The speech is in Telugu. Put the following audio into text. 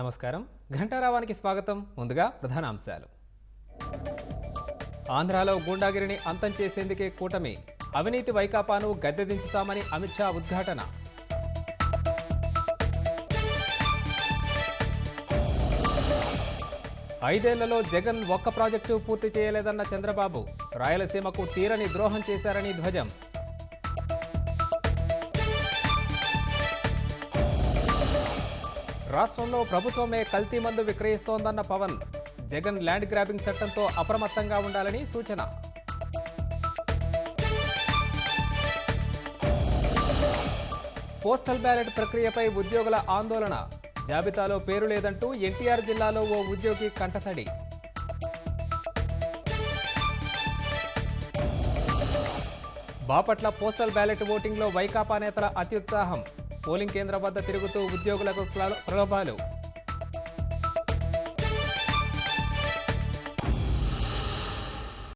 నమస్కారం. ఘంటారావానికి స్వాగతం. ముందుగా ప్రధాన అంశాలు. ఆంధ్రాలో గూండాగిరిని అంతం చేసేందుకే కూటమి. అవినీతి వైకాపాను గద్దెదించుతామని అమిత్ షా ఉద్ఘాటన. ఐదేళ్లలో జగన్ ఒక్క ప్రాజెక్టు పూర్తి చేయలేదన్న చంద్రబాబు. రాయలసీమకు తీరని ద్రోహం చేశారని ధ్వజం. రాష్ట్రంలో ప్రభుత్వమే కల్తీ మందు విక్రయిస్తోందన్న పవన్. జగన్ ల్యాండ్ గ్రాబింగ్ చట్టంతో అప్రమత్తంగా ఉండాలని సూచన. పోస్టల్ బ్యాలెట్ ప్రక్రియపై ఉద్యోగుల ఆందోళన. జాబితాలో పేరు లేదంటూ ఎన్టీఆర్ జిల్లాలో ఓ ఉద్యోగి కంటతడి. బాపట్ల పోస్టల్ బ్యాలెట్ ఓటింగ్లో వైకాపా నేతల అత్యుత్సాహం. పోలింగ్ కేంద్రం వద్ద తిరుగుతూ ఉద్యోగులకు ప్రలోభాలు.